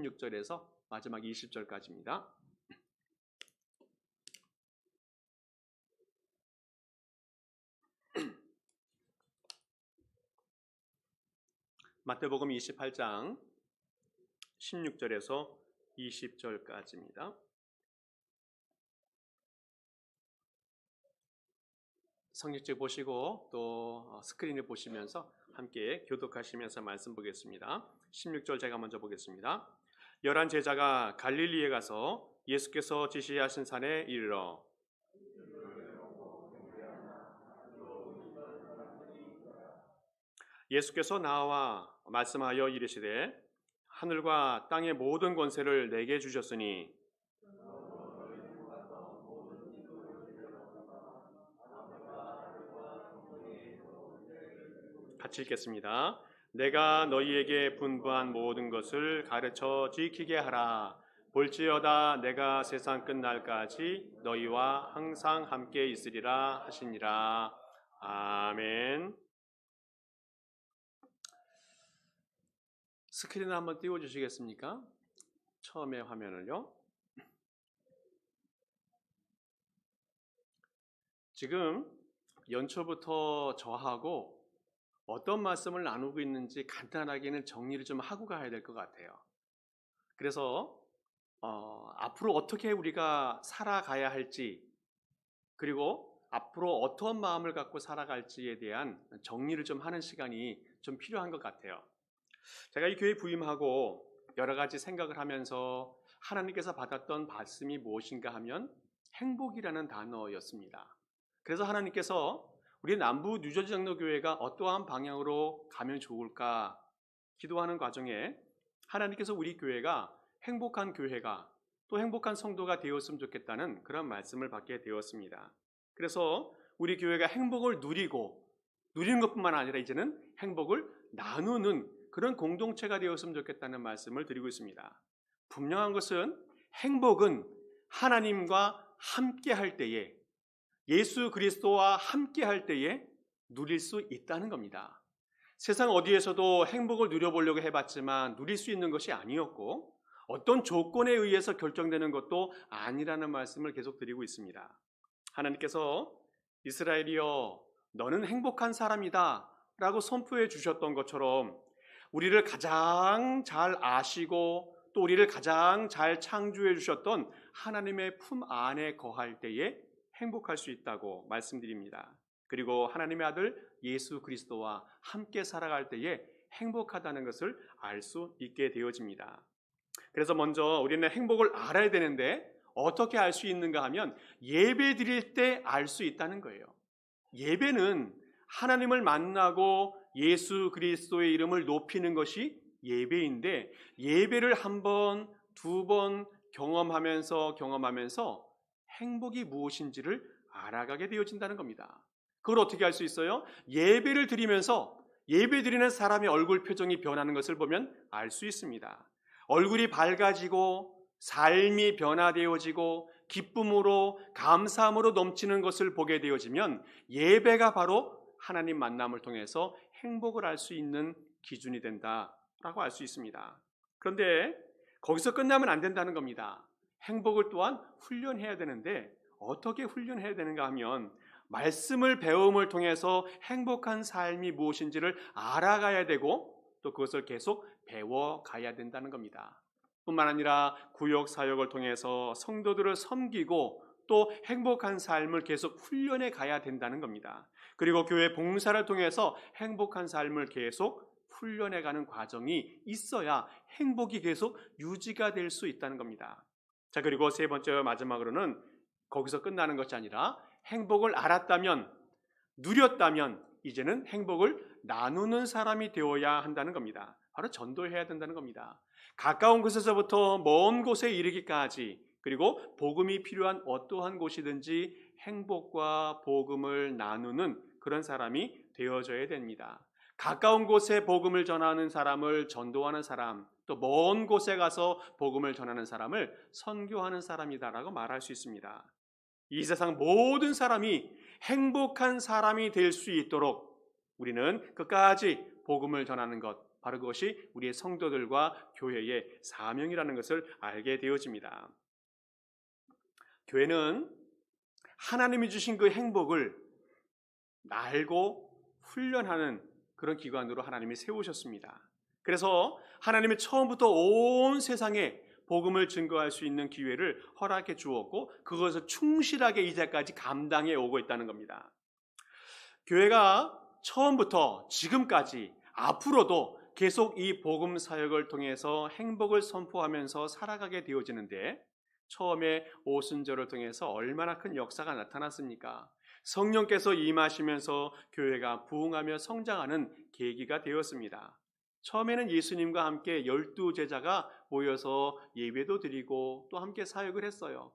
16절에서 마지막 20절까지입니다. 마태복음 28장 16절에서 20절까지입니다. 성경책 보시고 또 스크린을 보시면서 함께 교독하시면서 말씀 보겠습니다. 16절 제가 먼저 보겠습니다. 11 제자가 갈릴리에 가서 예수께서 지시하신 산에 이르러 예수께서 나와 말씀하여 이르시되 하늘과 땅의 모든 권세를 내게 주셨으니 같이 읽겠습니다. 내가 너희에게 분부한 모든 것을 가르쳐 지키게 하라. 볼지어다 내가 세상 끝날까지 너희와 항상 함께 있으리라 하시니라. 아멘. 스크린을 한번 띄워주시겠습니까? 처음에 화면을요. 지금 연초부터 저하고 어떤 말씀을 나누고 있는지 간단하게는 정리를 좀 하고 가야 될 것 같아요. 그래서 앞으로 어떻게 우리가 살아가야 할지, 그리고 앞으로 어떤 마음을 갖고 살아갈지에 대한 정리를 좀 하는 시간이 좀 필요한 것 같아요. 제가 이 교회 부임하고 여러 가지 생각을 하면서 하나님께서 받았던 말씀이 무엇인가 하면 행복이라는 단어였습니다. 그래서 하나님께서 우리 남부 뉴저지 장로교회가 어떠한 방향으로 가면 좋을까 기도하는 과정에 하나님께서 우리 교회가 행복한 교회가 또 행복한 성도가 되었으면 좋겠다는 그런 말씀을 받게 되었습니다. 그래서 우리 교회가 행복을 누리는 것뿐만 아니라 이제는 행복을 나누는 그런 공동체가 되었으면 좋겠다는 말씀을 드리고 있습니다. 분명한 것은 행복은 하나님과 함께 할 때에, 예수 그리스도와 함께 할 때에 누릴 수 있다는 겁니다. 세상 어디에서도 행복을 누려보려고 해봤지만 누릴 수 있는 것이 아니었고 어떤 조건에 의해서 결정되는 것도 아니라는 말씀을 계속 드리고 있습니다. 하나님께서 이스라엘이여 너는 행복한 사람이다 라고 선포해 주셨던 것처럼 우리를 가장 잘 아시고 또 우리를 가장 잘 창조해 주셨던 하나님의 품 안에 거할 때에 행복할 수 있다고 말씀드립니다. 그리고 하나님의 아들 예수 그리스도와 함께 살아갈 때에 행복하다는 것을 알 수 있게 되어집니다. 그래서 먼저 우리는 행복을 알아야 되는데 어떻게 알 수 있는가 하면 예배 드릴 때 알 수 있다는 거예요. 예배는 하나님을 만나고 예수 그리스도의 이름을 높이는 것이 예배인데 예배를 한 번, 두 번 경험하면서 행복이 무엇인지를 알아가게 되어진다는 겁니다. 그걸 어떻게 알 수 있어요? 예배를 드리면서 예배 드리는 사람의 얼굴 표정이 변하는 것을 보면 알 수 있습니다. 얼굴이 밝아지고 삶이 변화되어지고 기쁨으로 감사함으로 넘치는 것을 보게 되어지면 예배가 바로 하나님 만남을 통해서 행복을 알 수 있는 기준이 된다라고 알 수 있습니다. 그런데 거기서 끝나면 안 된다는 겁니다. 행복을 또한 훈련해야 되는데 어떻게 훈련해야 되는가 하면 말씀을 배움을 통해서 행복한 삶이 무엇인지를 알아가야 되고 또 그것을 계속 배워가야 된다는 겁니다. 뿐만 아니라 구역 사역을 통해서 성도들을 섬기고 또 행복한 삶을 계속 훈련해 가야 된다는 겁니다. 그리고 교회 봉사를 통해서 행복한 삶을 계속 훈련해 가는 과정이 있어야 행복이 계속 유지가 될 수 있다는 겁니다. 자, 그리고 세 번째 마지막으로는 거기서 끝나는 것이 아니라 행복을 알았다면, 누렸다면 이제는 행복을 나누는 사람이 되어야 한다는 겁니다. 바로 전도해야 된다는 겁니다. 가까운 곳에서부터 먼 곳에 이르기까지 그리고 복음이 필요한 어떠한 곳이든지 행복과 복음을 나누는 그런 사람이 되어져야 됩니다. 가까운 곳에 복음을 전하는 사람을 전도하는 사람, 또 먼 곳에 가서 복음을 전하는 사람을 선교하는 사람이다라고 말할 수 있습니다. 이 세상 모든 사람이 행복한 사람이 될 수 있도록 우리는 끝까지 복음을 전하는 것, 바로 그것이 우리의 성도들과 교회의 사명이라는 것을 알게 되어집니다. 교회는 하나님이 주신 그 행복을 알고 훈련하는 그런 기관으로 하나님이 세우셨습니다. 그래서 하나님이 처음부터 온 세상에 복음을 증거할 수 있는 기회를 허락해 주었고 그것을 충실하게 이제까지 감당해 오고 있다는 겁니다. 교회가 처음부터 지금까지 앞으로도 계속 이 복음 사역을 통해서 행복을 선포하면서 살아가게 되어지는데 처음에 오순절을 통해서 얼마나 큰 역사가 나타났습니까? 성령께서 임하시면서 교회가 부흥하며 성장하는 계기가 되었습니다. 처음에는 예수님과 함께 12제자가 모여서 예배도 드리고 또 함께 사역을 했어요.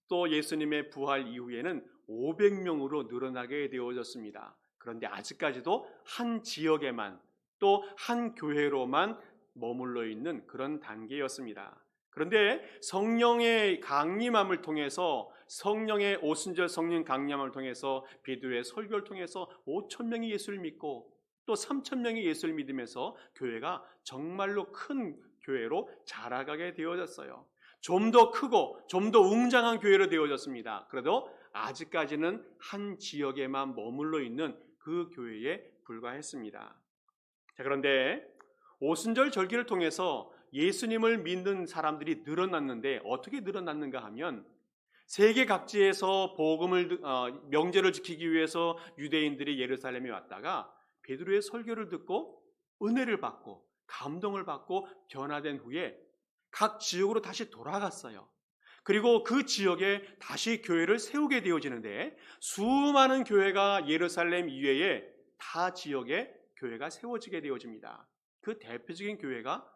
또 예수님의 부활 이후에는 500명으로 늘어나게 되어졌습니다. 그런데 아직까지도 한 지역에만 또 한 교회로만 머물러 있는 그런 단계였습니다. 그런데 성령의 강림함을 통해서 성령의 오순절 성령 강림함을 통해서 베드로의 설교를 통해서 5,000명이 예수를 믿고 또 3,000명이 예수를 믿으면서 교회가 정말로 큰 교회로 자라가게 되어졌어요. 좀 더 크고 좀 더 웅장한 교회로 되어졌습니다. 그래도 아직까지는 한 지역에만 머물러 있는 그 교회에 불과했습니다. 자, 그런데 오순절 절기를 통해서 예수님을 믿는 사람들이 늘어났는데 어떻게 늘어났는가 하면 세계 각지에서 복음을 명제를 지키기 위해서 유대인들이 예루살렘에 왔다가 베드로의 설교를 듣고 은혜를 받고 감동을 받고 변화된 후에 각 지역으로 다시 돌아갔어요. 그리고 그 지역에 다시 교회를 세우게 되어지는데 수많은 교회가 예루살렘 이외에 타 지역에 교회가 세워지게 되어집니다. 그 대표적인 교회가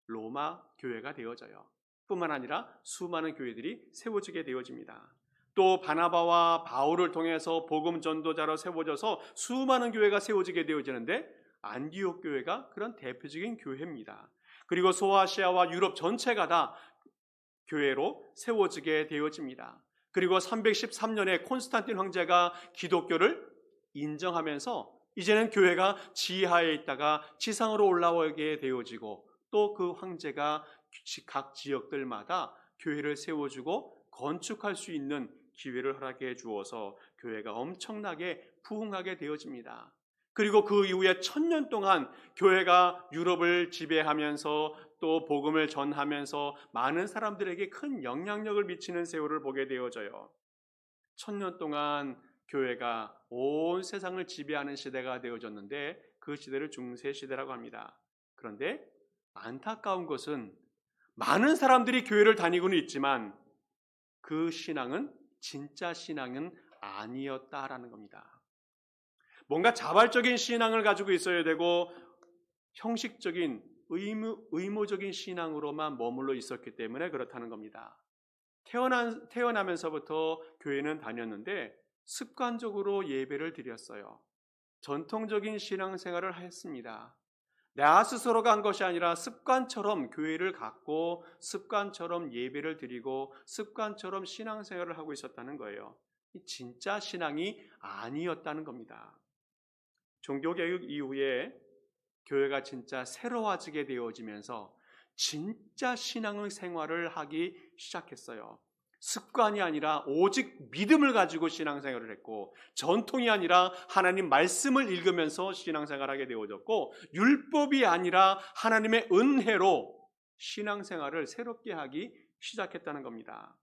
로마 교회가 되어져요. 뿐만 아니라 수많은 교회들이 세워지게 되어집니다. 또 바나바와 바울을 통해서 복음 전도자로 세워져서 수많은 교회가 세워지게 되어지는데 안디옥 교회가 그런 대표적인 교회입니다. 그리고 소아시아와 유럽 전체가 다 교회로 세워지게 되어집니다. 그리고 313년에 콘스탄틴 황제가 기독교를 인정하면서 이제는 교회가 지하에 있다가 지상으로 올라오게 되어지고 또 그 황제가 각 지역들마다 교회를 세워주고 건축할 수 있는 기회를 허락해 주어서 교회가 엄청나게 부흥하게 되어집니다. 그리고 그 이후에 1000년 동안 교회가 유럽을 지배하면서 또 복음을 전하면서 많은 사람들에게 큰 영향력을 미치는 세월을 보게 되어져요. 1000년 동안 교회가 온 세상을 지배하는 시대가 되어졌는데 그 시대를 중세시대라고 합니다. 그런데 안타까운 것은 많은 사람들이 교회를 다니고는 있지만 그 신앙은 진짜 신앙은 아니었다라는 겁니다. 뭔가 자발적인 신앙을 가지고 있어야 되고 형식적인 의무적인 신앙으로만 머물러 있었기 때문에 그렇다는 겁니다. 태어나면서부터 교회는 다녔는데 습관적으로 예배를 드렸어요. 전통적인 신앙생활을 했습니다. 나 스스로가 한 것이 아니라 습관처럼 교회를 갔고 습관처럼 예배를 드리고 습관처럼 신앙생활을 하고 있었다는 거예요. 진짜 신앙이 아니었다는 겁니다. 종교개혁 이후에 교회가 진짜 새로워지게 되어지면서 진짜 신앙생활을 하기 시작했어요. 습관이 아니라 오직 믿음을 가지고 신앙생활을 했고 전통이 아니라 하나님 말씀을 읽으면서 신앙생활하게 되어졌고 율법이 아니라 하나님의 은혜로 신앙생활을 새롭게 하기 시작했다는 겁니다.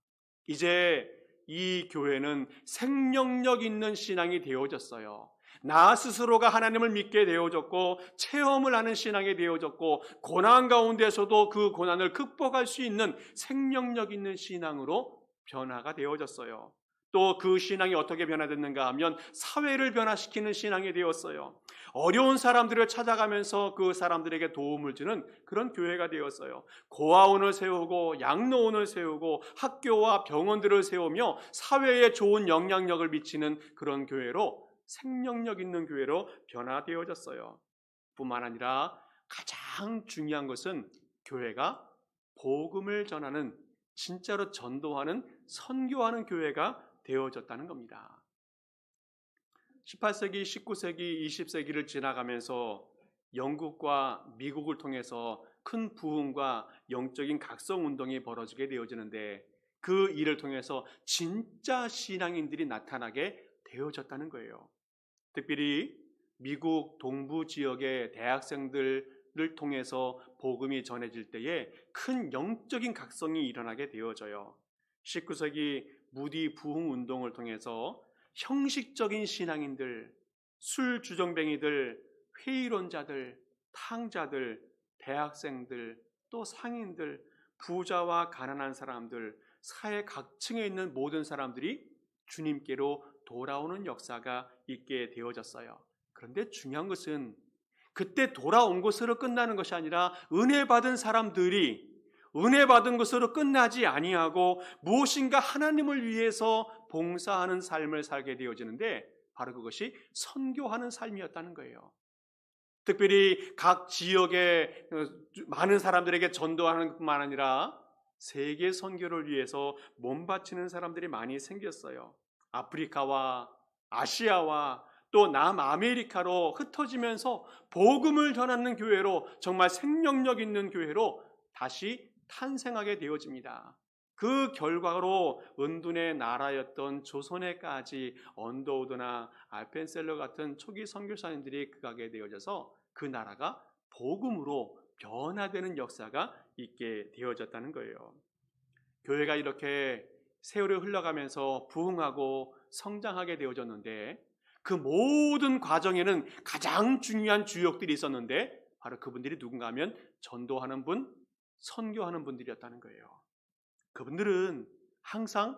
이제 이 교회는 생명력 있는 신앙이 되어졌어요. 나 스스로가 하나님을 믿게 되어졌고 체험을 하는 신앙이 되어졌고 고난 가운데서도 그 고난을 극복할 수 있는 생명력 있는 신앙으로 변화가 되어졌어요. 또 그 신앙이 어떻게 변화됐는가 하면 사회를 변화시키는 신앙이 되었어요. 어려운 사람들을 찾아가면서 그 사람들에게 도움을 주는 그런 교회가 되었어요. 고아원을 세우고 양로원을 세우고 학교와 병원들을 세우며 사회에 좋은 영향력을 미치는 그런 교회로 생명력 있는 교회로 변화되어졌어요. 뿐만 아니라 가장 중요한 것은 교회가 복음을 전하는 진짜로 전도하는 선교하는 교회가 되어졌다는 겁니다. 18세기, 19세기, 20세기를 지나가면서 영국과 미국을 통해서 큰 부흥과 영적인 각성 운동이 벌어지게 되어지는데 그 일을 통해서 진짜 신앙인들이 나타나게 되어졌다는 거예요. 특별히 미국 동부 지역의 대학생들을 통해서 복음이 전해질 때에 큰 영적인 각성이 일어나게 되어져요. 19세기 무디 부흥 운동을 통해서 형식적인 신앙인들, 술 주정뱅이들, 회의론자들, 탕자들, 대학생들, 또 상인들, 부자와 가난한 사람들, 사회 각층에 있는 모든 사람들이 주님께로 돌아오는 역사가 있게 되어졌어요. 그런데 중요한 것은 그때 돌아온 것으로 끝나는 것이 아니라 은혜 받은 사람들이 은혜 받은 것으로 끝나지 아니하고 무엇인가 하나님을 위해서 봉사하는 삶을 살게 되어지는데 바로 그것이 선교하는 삶이었다는 거예요. 특별히 각 지역의 많은 사람들에게 전도하는 것뿐만 아니라 세계 선교를 위해서 몸바치는 사람들이 많이 생겼어요. 아프리카와 아시아와 또 남아메리카로 흩어지면서 복음을 전하는 교회로, 정말 생명력 있는 교회로 다시 탄생하게 되어집니다. 그 결과로 은둔의 나라였던 조선에까지 언더우드나 알펜셀러 같은 초기 선교사님들이 가게 되어져서 그 나라가 복음으로 변화되는 역사가 있게 되어졌다는 거예요. 교회가 이렇게 세월이 흘러가면서 부흥하고 성장하게 되어졌는데 그 모든 과정에는 가장 중요한 주역들이 있었는데 바로 그분들이 누군가 하면 전도하는 분, 선교하는 분들이었다는 거예요. 그분들은 항상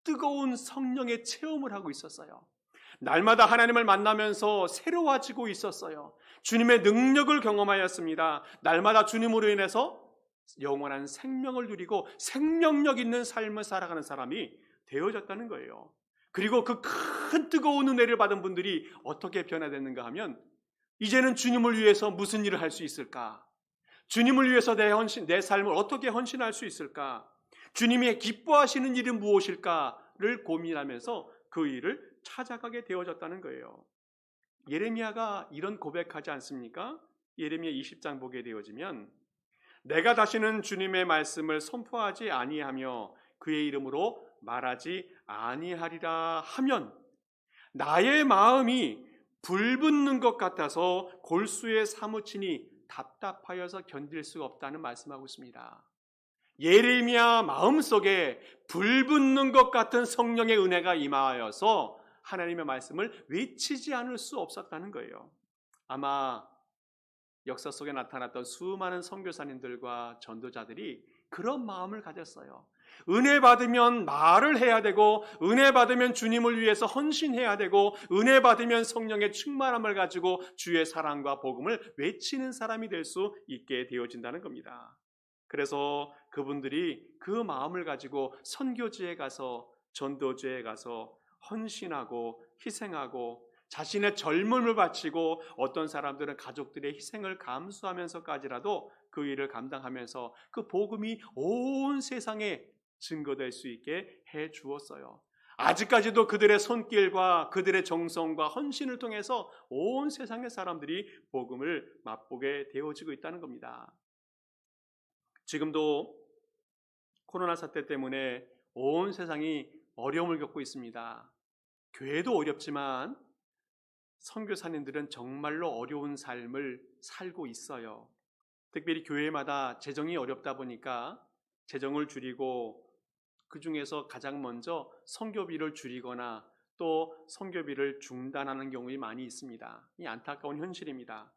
뜨거운 성령의 체험을 하고 있었어요. 날마다 하나님을 만나면서 새로워지고 있었어요. 주님의 능력을 경험하였습니다. 날마다 주님으로 인해서 영원한 생명을 누리고 생명력 있는 삶을 살아가는 사람이 되어졌다는 거예요. 그리고 그 큰 뜨거운 은혜를 받은 분들이 어떻게 변화됐는가 하면 이제는 주님을 위해서 무슨 일을 할 수 있을까? 주님을 위해서 내 삶을 어떻게 헌신할 수 있을까? 주님이 기뻐하시는 일은 무엇일까를 고민하면서 그 일을 찾아가게 되어졌다는 거예요. 예레미야가 이런 고백하지 않습니까? 예레미야 20장 보게 되어지면 내가 다시는 주님의 말씀을 선포하지 아니하며 그의 이름으로 말하지 아니하리라 하면 나의 마음이 불붙는 것 같아서 골수에 사무치니 답답하여서 견딜 수가 없다는 말씀하고 있습니다. 예레미야 마음속에 불붙는 것 같은 성령의 은혜가 임하여서 하나님의 말씀을 외치지 않을 수 없었다는 거예요. 아마 역사 속에 나타났던 수많은 선교사님들과 전도자들이 그런 마음을 가졌어요. 은혜 받으면 말을 해야 되고 은혜 받으면 주님을 위해서 헌신해야 되고 은혜 받으면 성령의 충만함을 가지고 주의 사랑과 복음을 외치는 사람이 될 수 있게 되어진다는 겁니다. 그래서 그분들이 그 마음을 가지고 선교지에 가서 전도지에 가서 헌신하고 희생하고 자신의 젊음을 바치고 어떤 사람들은 가족들의 희생을 감수하면서까지라도 그 일을 감당하면서 그 복음이 온 세상에 증거될 수 있게 해 주었어요. 아직까지도 그들의 손길과 그들의 정성과 헌신을 통해서 온 세상의 사람들이 복음을 맛보게 되어지고 있다는 겁니다. 지금도 코로나 사태 때문에 온 세상이 어려움을 겪고 있습니다. 교회도 어렵지만 선교사님들은 정말로 어려운 삶을 살고 있어요. 특별히 교회마다 재정이 어렵다 보니까 재정을 줄이고 그 중에서 가장 먼저 선교비를 줄이거나 또 선교비를 중단하는 경우가 많이 있습니다. 이 안타까운 현실입니다.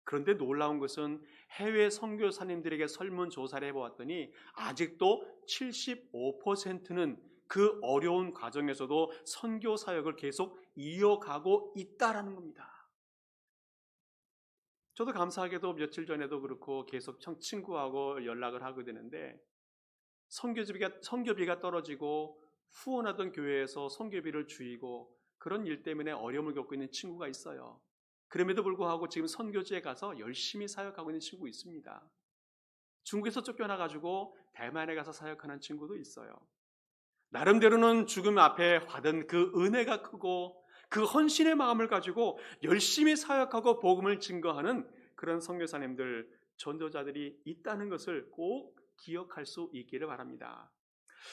그런데 놀라운 것은 해외 선교사님들에게 설문조사를 해보았더니 아직도 75%는 그 어려운 과정에서도 선교 사역을 계속 이어가고 있다라는 겁니다. 저도 감사하게도 며칠 전에도 그렇고 계속 친구하고 연락을 하게 되는데 선교비가 떨어지고 후원하던 교회에서 선교비를 줄이고 그런 일 때문에 어려움을 겪고 있는 친구가 있어요. 그럼에도 불구하고 지금 선교지에 가서 열심히 사역하고 있는 친구 있습니다. 중국에서 쫓겨나가지고 대만에 가서 사역하는 친구도 있어요. 나름대로는 죽음 앞에 받은 그 은혜가 크고 그 헌신의 마음을 가지고 열심히 사역하고 복음을 증거하는 그런 선교사님들, 전도자들이 있다는 것을 꼭 기억할 수 있기를 바랍니다.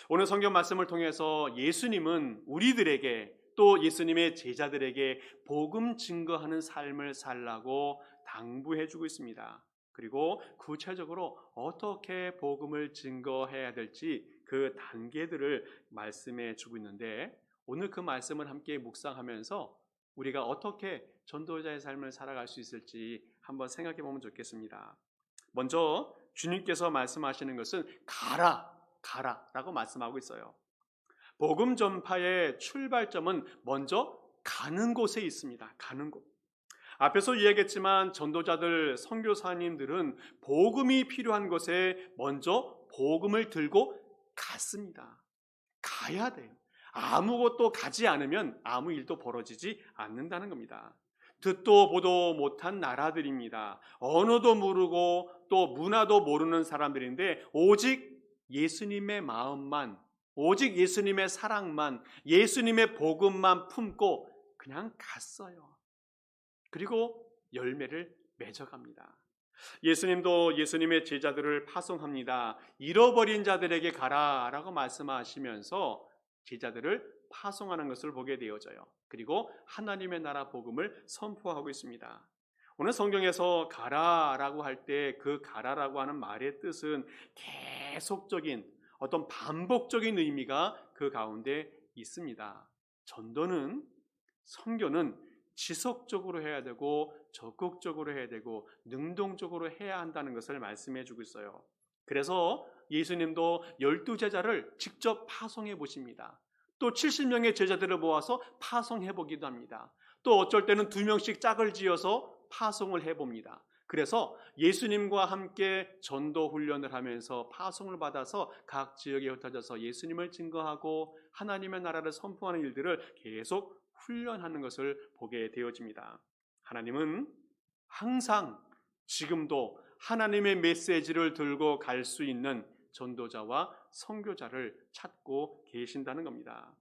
오늘 성경 말씀을 통해서 예수님은 우리들에게 또 예수님의 제자들에게 복음 증거하는 삶을 살라고 당부해 주고 있습니다. 그리고 구체적으로 어떻게 복음을 증거해야 될지 그 단계들을 말씀해 주고 있는데, 오늘 그 말씀을 함께 묵상하면서 우리가 어떻게 전도자의 삶을 살아갈 수 있을지 한번 생각해 보면 좋겠습니다. 먼저 주님께서 말씀하시는 것은 가라라고 말씀하고 있어요. 복음 전파의 출발점은 먼저 가는 곳에 있습니다. 가는 곳. 앞에서 이야기했지만 전도자들, 선교사님들은 복음이 필요한 곳에 먼저 복음을 들고 갔습니다. 가야 돼요. 아무것도 가지 않으면 아무 일도 벌어지지 않는다는 겁니다. 듣도 보도 못한 나라들입니다. 언어도 모르고 또 문화도 모르는 사람들인데 오직 예수님의 마음만, 오직 예수님의 사랑만, 예수님의 복음만 품고 그냥 갔어요. 그리고 열매를 맺어갑니다. 예수님도 예수님의 제자들을 파송합니다. 잃어버린 자들에게 가라라고 말씀하시면서 제자들을 파송하는 것을 보게 되어져요. 그리고 하나님의 나라 복음을 선포하고 있습니다. 오늘 성경에서 가라라고 할 때 그 가라라고 하는 말의 뜻은 계속적인 어떤 반복적인 의미가 그 가운데 있습니다. 전도는, 선교는 지속적으로 해야 되고 적극적으로 해야 되고 능동적으로 해야 한다는 것을 말씀해 주고 있어요. 그래서 예수님도 12제자를 직접 파송해 보십니다. 또 70명의 제자들을 모아서 파송해 보기도 합니다. 또 어쩔 때는 2명씩 짝을 지어서 파송을 해봅니다. 그래서 예수님과 함께 전도 훈련을 하면서 파송을 받아서 각 지역에 흩어져서 예수님을 증거하고 하나님의 나라를 선포하는 일들을 계속 훈련하는 것을 보게 되어집니다. 하나님은 항상 지금도 하나님의 메시지를 들고 갈 수 있는 전도자와 선교자를 찾고 계신다는 겁니다.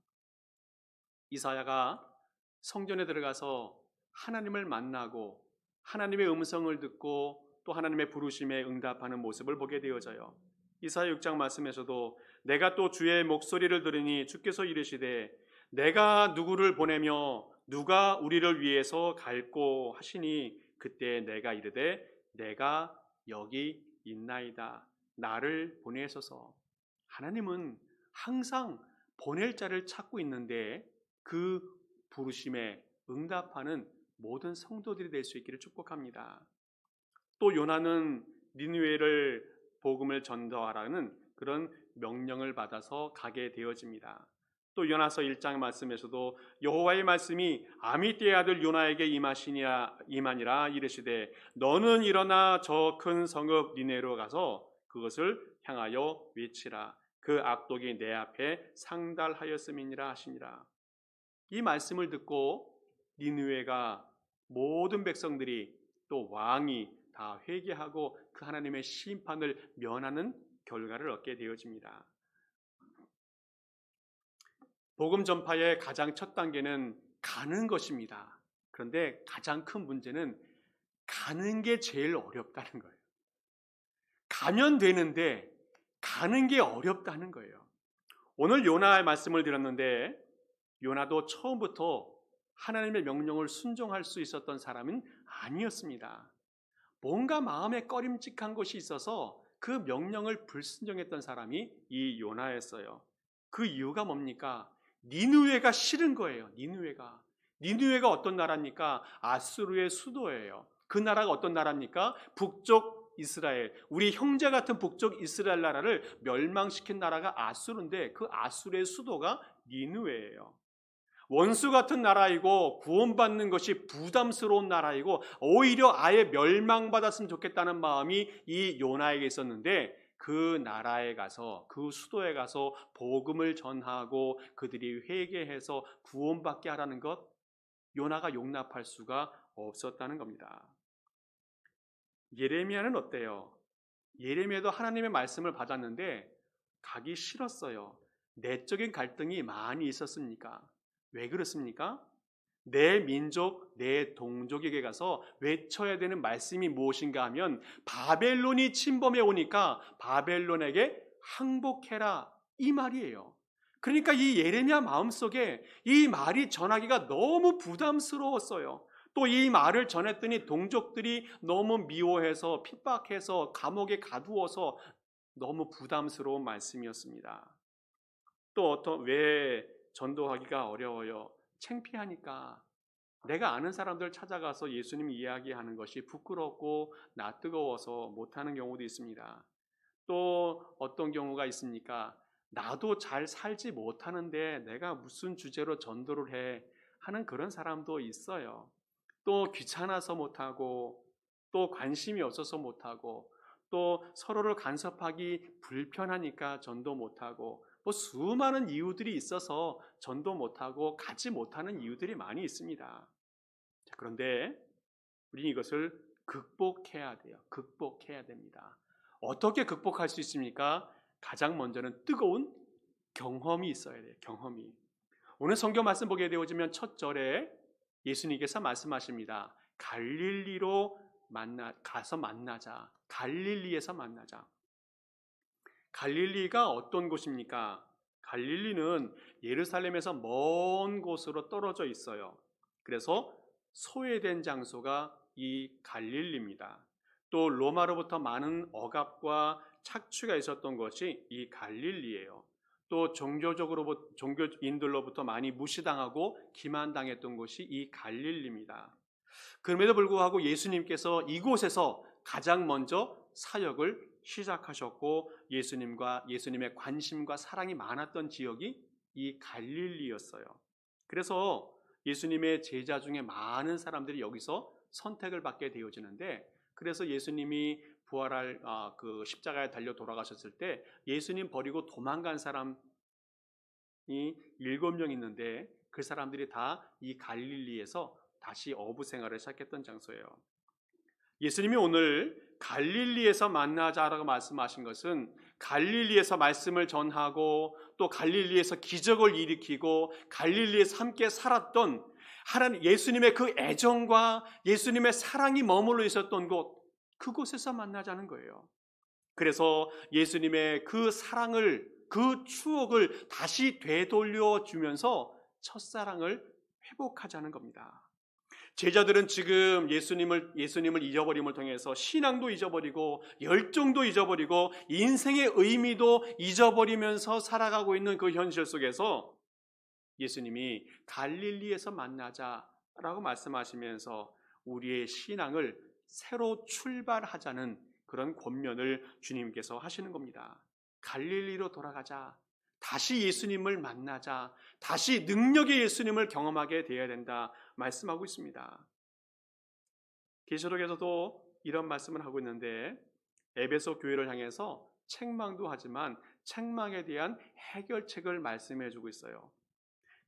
이사야가 성전에 들어가서 하나님을 만나고 하나님의 음성을 듣고 또 하나님의 부르심에 응답하는 모습을 보게 되어져요. 이사야 6장 말씀에서도 내가 또 주의 목소리를 들으니 주께서 이르시되 내가 누구를 보내며 누가 우리를 위해서 갈고 하시니 그때 내가 이르되 내가 여기 있나이다. 나를 보내소서. 하나님은 항상 보낼 자를 찾고 있는데 그 부르심에 응답하는 모든 성도들이 될 수 있기를 축복합니다. 또 요나는 니느웨를 복음을 전도하라는 그런 명령을 받아서 가게 되어집니다. 또 요나서 1장 말씀에서도 여호와의 말씀이 아미떼의 아들 요나에게 임하니라 이르시되 너는 일어나 저 큰 성읍 니느웨로 가서 그것을 향하여 외치라. 그 악독이 내 앞에 상달하였음이니라 하시니라. 이 말씀을 듣고 니느웨가 모든 백성들이 또 왕이 다 회개하고 그 하나님의 심판을 면하는 결과를 얻게 되어집니다. 복음 전파의 가장 첫 단계는 가는 것입니다. 그런데 가장 큰 문제는 가는 게 제일 어렵다는 거예요. 가면 되는데 가는 게 어렵다는 거예요. 오늘 요나의 말씀을 드렸는데 요나도 처음부터 하나님의 명령을 순종할 수 있었던 사람은 아니었습니다. 뭔가 마음에 꺼림칙한 것이 있어서 그 명령을 불순종했던 사람이 이 요나였어요. 그 이유가 뭡니까? 니느웨가 싫은 거예요. 니느웨가 어떤 나라입니까? 아수르의 수도예요. 그 나라가 어떤 나라입니까? 북쪽 이스라엘, 우리 형제 같은 북쪽 이스라엘 나라를 멸망시킨 나라가 아수르인데 그 아수르의 수도가 니느웨예요. 원수 같은 나라이고 구원받는 것이 부담스러운 나라이고 오히려 아예 멸망받았으면 좋겠다는 마음이 이 요나에게 있었는데 그 나라에 가서 그 수도에 가서 복음을 전하고 그들이 회개해서 구원받게 하라는 것, 요나가 용납할 수가 없었다는 겁니다. 예레미야는 어때요? 예레미야도 하나님의 말씀을 받았는데 가기 싫었어요. 내적인 갈등이 많이 있었습니까? 왜 그렇습니까? 내 민족, 내 동족에게 가서 외쳐야 되는 말씀이 무엇인가 하면 바벨론이 침범해 오니까 바벨론에게 항복해라, 이 말이에요. 그러니까 이 예레미야 마음속에 이 말이 전하기가 너무 부담스러웠어요. 또 이 말을 전했더니 동족들이 너무 미워해서 핍박해서 감옥에 가두어서 너무 부담스러운 말씀이었습니다. 또 왜 전도하기가 어려워요? 창피하니까. 내가 아는 사람들 찾아가서 예수님 이야기하는 것이 부끄럽고 낯뜨거워서 못하는 경우도 있습니다. 또 어떤 경우가 있습니까? 나도 잘 살지 못하는데 내가 무슨 주제로 전도를 해 하는 그런 사람도 있어요. 또 귀찮아서 못하고, 또 관심이 없어서 못하고, 또 서로를 간섭하기 불편하니까 전도 못하고, 뭐 수많은 이유들이 있어서 전도 못하고 가지 못하는 이유들이 많이 있습니다. 그런데 우리는 이것을 극복해야 돼요. 극복해야 됩니다. 어떻게 극복할 수 있습니까? 가장 먼저는 뜨거운 경험이 있어야 돼요. 경험이. 오늘 성경 말씀 보게 되어지면 첫 절에 예수님께서 말씀하십니다. 갈릴리로 가서 만나자. 갈릴리에서 만나자. 갈릴리가 어떤 곳입니까? 갈릴리는 예루살렘에서 먼 곳으로 떨어져 있어요. 그래서 소외된 장소가 이 갈릴리입니다. 또 로마로부터 많은 억압과 착취가 있었던 것이 이 갈릴리예요. 또 종교인들로부터 많이 무시당하고 기만당했던 곳이 이 갈릴리입니다. 그럼에도 불구하고 예수님께서 이곳에서 가장 먼저 사역을 시작하셨고 예수님의 관심과 사랑이 많았던 지역이 이 갈릴리였어요. 그래서 예수님의 제자 중에 많은 사람들이 여기서 선택을 받게 되어지는데, 그래서 예수님이 부활할 그 십자가에 달려 돌아가셨을 때 예수님 버리고 도망간 사람이 7명 있는데 그 사람들이 다 이 갈릴리에서 다시 어부 생활을 시작했던 장소예요. 예수님이 오늘 갈릴리에서 만나자라고 말씀하신 것은 갈릴리에서 말씀을 전하고 또 갈릴리에서 기적을 일으키고 갈릴리에서 함께 살았던 하나님 예수님의 그 애정과 예수님의 사랑이 머물러 있었던 곳, 그곳에서 만나자는 거예요. 그래서 예수님의 그 사랑을, 그 추억을 다시 되돌려 주면서 첫사랑을 회복하자는 겁니다. 제자들은 지금 예수님을 잊어버림을 통해서 신앙도 잊어버리고 열정도 잊어버리고 인생의 의미도 잊어버리면서 살아가고 있는 그 현실 속에서 예수님이 갈릴리에서 만나자라고 말씀하시면서 우리의 신앙을 새로 출발하자는 그런 권면을 주님께서 하시는 겁니다. 갈릴리로 돌아가자. 다시 예수님을 만나자. 다시 능력의 예수님을 경험하게 되어야 된다 말씀하고 있습니다. 계시록에서도 이런 말씀을 하고 있는데 에베소 교회를 향해서 책망도 하지만 책망에 대한 해결책을 말씀해 주고 있어요.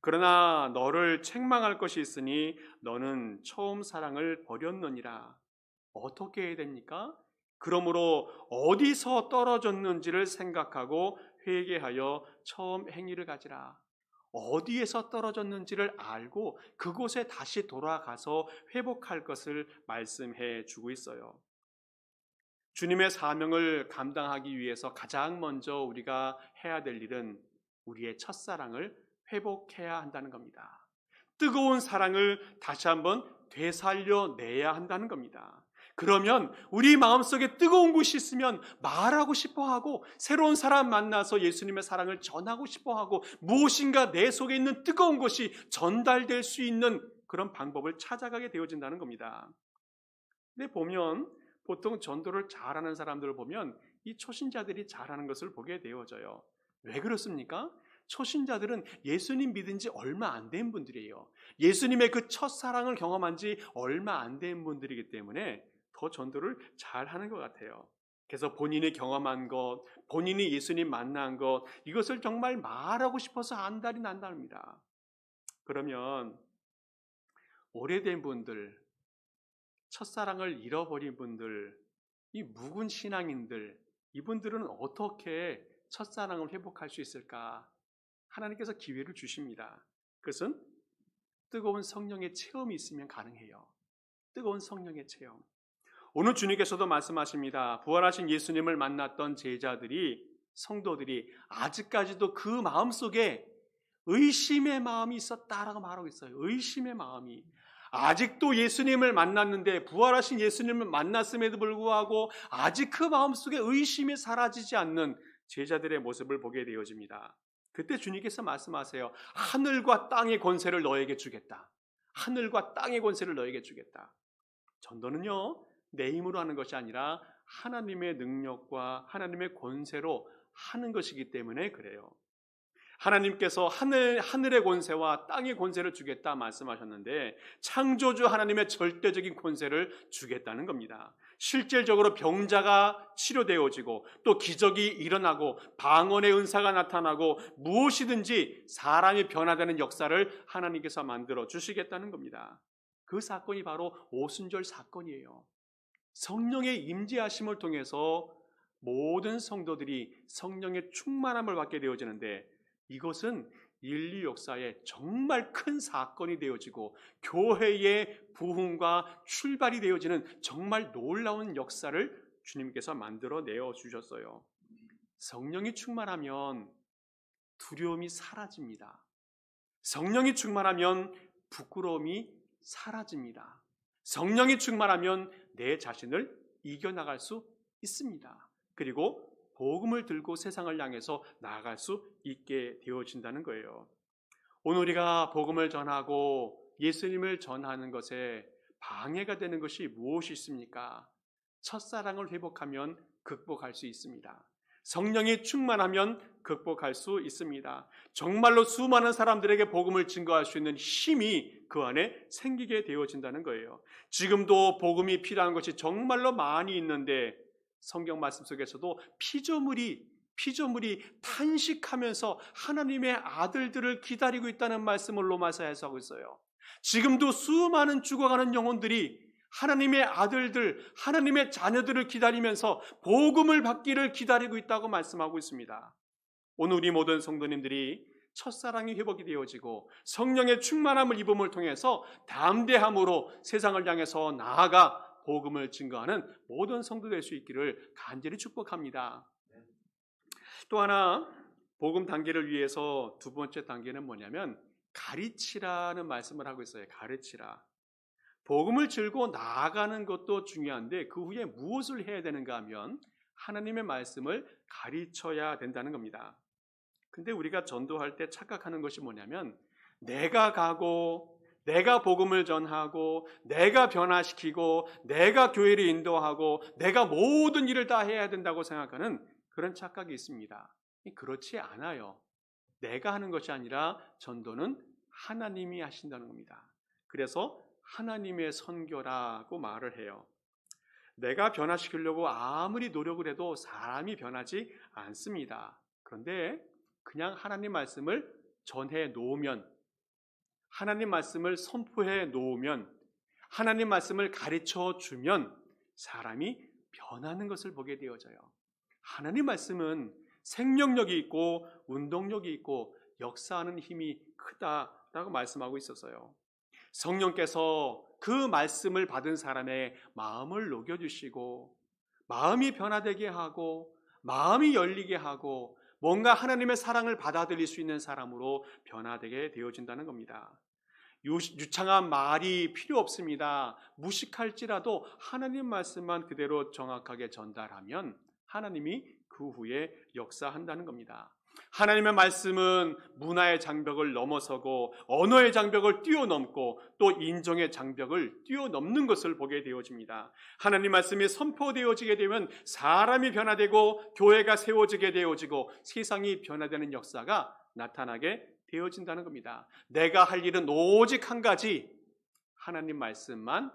그러나 너를 책망할 것이 있으니 너는 처음 사랑을 버렸느니라. 어떻게 해야 됩니까? 그러므로 어디서 떨어졌는지를 생각하고 회개하여 처음 행위를 가지라. 어디에서 떨어졌는지를 알고 그곳에 다시 돌아가서 회복할 것을 말씀해 주고 있어요. 주님의 사명을 감당하기 위해서 가장 먼저 우리가 해야 될 일은 우리의 첫사랑을 회복해야 한다는 겁니다. 뜨거운 사랑을 다시 한번 되살려내야 한다는 겁니다. 그러면 우리 마음속에 뜨거운 곳이 있으면 말하고 싶어하고 새로운 사람 만나서 예수님의 사랑을 전하고 싶어하고 무엇인가 내 속에 있는 뜨거운 것이 전달될 수 있는 그런 방법을 찾아가게 되어진다는 겁니다. 근데 보면 보통 전도를 잘하는 사람들을 보면 이 초신자들이 잘하는 것을 보게 되어져요. 왜 그렇습니까? 초신자들은 예수님 믿은 지 얼마 안 된 분들이에요. 예수님의 그 첫사랑을 경험한 지 얼마 안 된 분들이기 때문에 더 전도를 잘하는 것 같아요. 그래서 본인이 경험한 것, 본인이 예수님 만난 것, 이것을 정말 말하고 싶어서 안달이 난답니다. 그러면 오래된 분들, 첫사랑을 잃어버린 분들, 이 묵은 신앙인들, 이분들은 어떻게 첫사랑을 회복할 수 있을까? 하나님께서 기회를 주십니다. 그것은 뜨거운 성령의 체험이 있으면 가능해요. 뜨거운 성령의 체험. 오늘 주님께서도 말씀하십니다. 부활하신 예수님을 만났던 제자들이, 성도들이 아직까지도 그 마음속에 의심의 마음이 있었다라고 말하고 있어요. 의심의 마음이. 아직도 예수님을 만났는데, 부활하신 예수님을 만났음에도 불구하고 아직 그 마음속에 의심이 사라지지 않는 제자들의 모습을 보게 되어집니다. 그때 주님께서 말씀하세요. 하늘과 땅의 권세를 너에게 주겠다. 하늘과 땅의 권세를 너에게 주겠다. 전도는요, 내 힘으로 하는 것이 아니라 하나님의 능력과 하나님의 권세로 하는 것이기 때문에 그래요. 하나님께서 하늘의 권세와 땅의 권세를 주겠다 말씀하셨는데, 창조주 하나님의 절대적인 권세를 주겠다는 겁니다. 실질적으로 병자가 치료되어지고, 또 기적이 일어나고, 방언의 은사가 나타나고, 무엇이든지 사람이 변화되는 역사를 하나님께서 만들어 주시겠다는 겁니다. 그 사건이 바로 오순절 사건이에요. 성령의 임재하심을 통해서 모든 성도들이 성령의 충만함을 받게 되어지는데, 이것은 인류 역사에 정말 큰 사건이 되어지고 교회의 부흥과 출발이 되어지는 정말 놀라운 역사를 주님께서 만들어내어 주셨어요. 성령이 충만하면 두려움이 사라집니다. 성령이 충만하면 부끄러움이 사라집니다. 성령이 충만하면 내 자신을 이겨나갈 수 있습니다. 그리고 복음을 들고 세상을 향해서 나아갈 수 있게 되어진다는 거예요. 오늘 우리가 복음을 전하고 예수님을 전하는 것에 방해가 되는 것이 무엇이 있습니까? 첫사랑을 회복하면 극복할 수 있습니다. 성령이 충만하면 극복할 수 있습니다. 정말로 수많은 사람들에게 복음을 증거할 수 있는 힘이 그 안에 생기게 되어진다는 거예요. 지금도 복음이 필요한 것이 정말로 많이 있는데, 성경 말씀 속에서도 피조물이 탄식하면서 하나님의 아들들을 기다리고 있다는 말씀을 로마서에서 하고 있어요. 지금도 수많은 죽어가는 영혼들이 하나님의 아들들, 하나님의 자녀들을 기다리면서 복음을 받기를 기다리고 있다고 말씀하고 있습니다. 오늘 우리 모든 성도님들이 첫사랑이 회복이 되어지고 성령의 충만함을 입음을 통해서 담대함으로 세상을 향해서 나아가 복음을 증거하는 모든 성도 될 수 있기를 간절히 축복합니다. 또 하나 복음 단계를 위해서 두 번째 단계는 뭐냐면 가르치라는 말씀을 하고 있어요. 가르치라. 복음을 들고 나아가는 것도 중요한데 그 후에 무엇을 해야 되는가 하면 하나님의 말씀을 가르쳐야 된다는 겁니다. 근데 우리가 전도할 때 착각하는 것이 뭐냐면 내가 가고 내가 복음을 전하고 내가 변화시키고 내가 교회를 인도하고 내가 모든 일을 다 해야 된다고 생각하는 그런 착각이 있습니다. 그렇지 않아요. 내가 하는 것이 아니라 전도는 하나님이 하신다는 겁니다. 그래서 하나님의 선교라고 말을 해요. 내가 변화시키려고 아무리 노력을 해도 사람이 변하지 않습니다. 그런데 그냥 하나님 말씀을 전해 놓으면, 하나님 말씀을 선포해 놓으면, 하나님 말씀을 가르쳐 주면 사람이 변하는 것을 보게 되어져요. 하나님 말씀은 생명력이 있고 운동력이 있고 역사하는 힘이 크다라고 말씀하고 있었어요. 성령께서 그 말씀을 받은 사람의 마음을 녹여주시고 마음이 변화되게 하고 마음이 열리게 하고 뭔가 하나님의 사랑을 받아들일 수 있는 사람으로 변화되게 되어진다는 겁니다. 유창한 말이 필요 없습니다. 무식할지라도 하나님 말씀만 그대로 정확하게 전달하면 하나님이 그 후에 역사한다는 겁니다. 하나님의 말씀은 문화의 장벽을 넘어서고 언어의 장벽을 뛰어넘고 또 인종의 장벽을 뛰어넘는 것을 보게 되어집니다. 하나님 말씀이 선포되어지게 되면 사람이 변화되고 교회가 세워지게 되어지고 세상이 변화되는 역사가 나타나게 되어진다는 겁니다. 내가 할 일은 오직 한 가지, 하나님 말씀만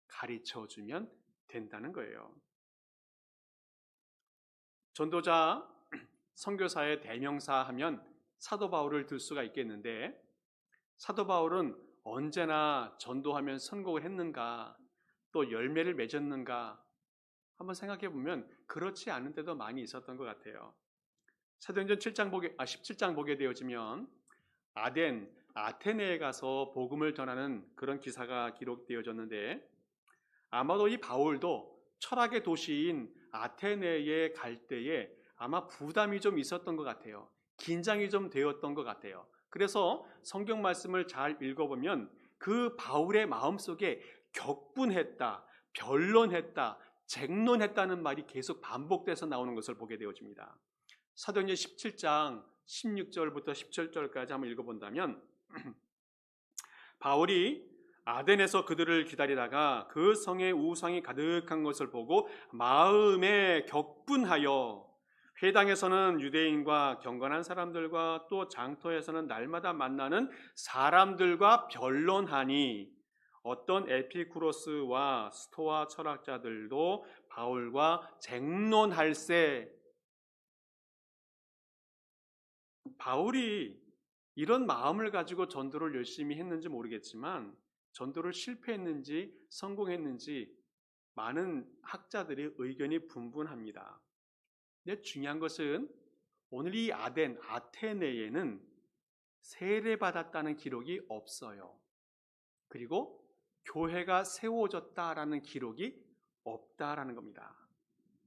가르쳐주면 된다는 거예요. 전도자, 선교사의 대명사 하면 사도 바울을 들 수가 있겠는데, 사도 바울은 언제나 전도하면 성공을 했는가, 또 열매를 맺었는가 한번 생각해 보면 그렇지 않은 때도 많이 있었던 것 같아요. 사도행전 17장 보게 되어지면 아덴, 아테네에 가서 복음을 전하는 그런 기사가 기록되어졌는데, 아마도 이 바울도 철학의 도시인 아테네에 갈 때에 아마 부담이 좀 있었던 것 같아요. 긴장이 좀 되었던 것 같아요. 그래서 성경 말씀을 잘 읽어보면 그 바울의 마음속에 격분했다, 변론했다, 쟁론했다는 말이 계속 반복돼서 나오는 것을 보게 되어집니다. 사도행전 17장 16절부터 17절까지 한번 읽어본다면, 바울이 아덴에서 그들을 기다리다가 그 성에 우상이 가득한 것을 보고 마음에 격분하여 회당에서는 유대인과 경건한 사람들과 또 장터에서는 날마다 만나는 사람들과 변론하니, 어떤 에피쿠로스와 스토아 철학자들도 바울과 쟁론할세. 바울이 이런 마음을 가지고 전도를 열심히 했는지 모르겠지만, 전도를 실패했는지 성공했는지 많은 학자들의 의견이 분분합니다. 근데 중요한 것은 오늘 이 아테네에는 세례받았다는 기록이 없어요. 그리고 교회가 세워졌다라는 기록이 없다라는 겁니다.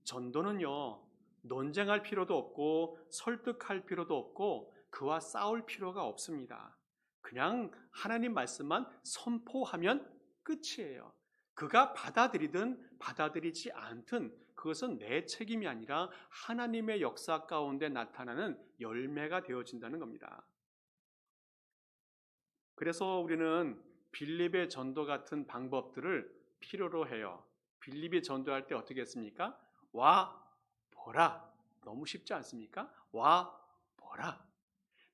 전도는요, 논쟁할 필요도 없고 설득할 필요도 없고 그와 싸울 필요가 없습니다. 그냥 하나님 말씀만 선포하면 끝이에요. 그가 받아들이든 받아들이지 않든 그것은 내 책임이 아니라 하나님의 역사 가운데 나타나는 열매가 되어진다는 겁니다. 그래서 우리는 빌립의 전도 같은 방법들을 필요로 해요. 빌립이 전도할 때 어떻게 했습니까? 와 보라. 너무 쉽지 않습니까? 와 보라.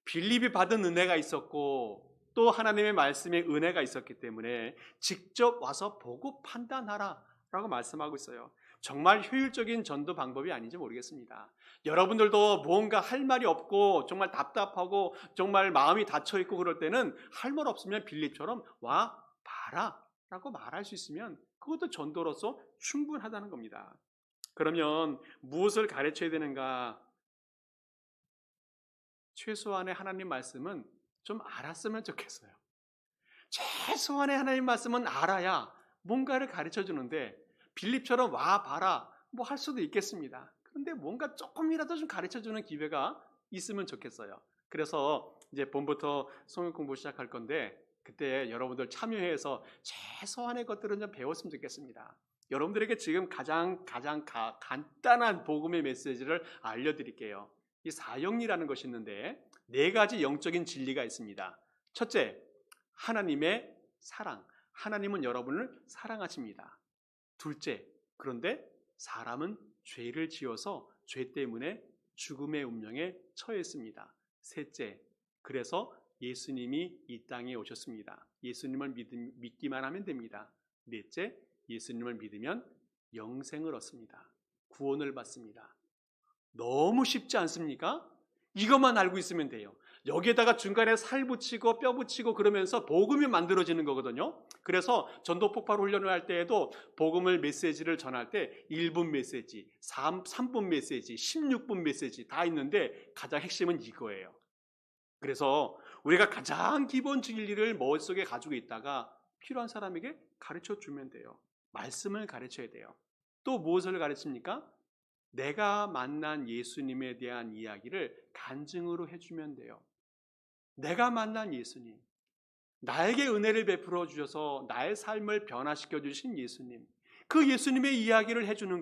빌립이 받은 은혜가 있었고 또 하나님의 말씀의 은혜가 있었기 때문에 직접 와서 보고 판단하라 라고 말씀하고 있어요. 정말 효율적인 전도 방법이 아닌지 모르겠습니다. 여러분들도 뭔가 할 말이 없고 정말 답답하고 정말 마음이 닫혀있고 그럴 때는 할 말 없으면 빌립처럼 와 봐라 라고 말할 수 있으면 그것도 전도로서 충분하다는 겁니다. 그러면 무엇을 가르쳐야 되는가? 최소한의 하나님 말씀은 좀 알았으면 좋겠어요. 최소한의 하나님 말씀은 알아야 뭔가를 가르쳐 주는데, 빌립처럼 와 봐라 뭐 할 수도 있겠습니다. 그런데 뭔가 조금이라도 좀 가르쳐 주는 기회가 있으면 좋겠어요. 그래서 이제 봄부터 성경 공부 시작할 건데 그때 여러분들 참여해서 최소한의 것들은 좀 배웠으면 좋겠습니다. 여러분들에게 지금 가장 간단한 복음의 메시지를 알려드릴게요. 이 사형리라는 것이 있는데 4가지 영적인 진리가 있습니다. 첫째, 하나님의 사랑. 하나님은 여러분을 사랑하십니다. 둘째, 그런데 사람은 죄를 지어서 죄 때문에 죽음의 운명에 처했습니다. 셋째, 그래서 예수님이 이 땅에 오셨습니다. 예수님을 믿기만 하면 됩니다. 넷째, 예수님을 믿으면 영생을 얻습니다. 구원을 받습니다. 너무 쉽지 않습니까? 이것만 알고 있으면 돼요. 여기에다가 중간에 살 붙이고 뼈 붙이고 그러면서 복음이 만들어지는 거거든요. 그래서 전도 폭발 훈련을 할 때에도 복음을 메시지를 전할 때 1분 메시지, 3분 메시지, 16분 메시지 다 있는데 가장 핵심은 이거예요. 그래서 우리가 가장 기본 진리를 머릿속에 가지고 있다가 필요한 사람에게 가르쳐 주면 돼요. 말씀을 가르쳐야 돼요. 또 무엇을 가르칩니까? 내가 만난 예수님에 대한 이야기를 간증으로 해주면 돼요. 내가 만난 예수님, 나에게 은혜를 베풀어 주셔서 나의 삶을 변화시켜 주신 예수님, 그 예수님의 이야기를 해주는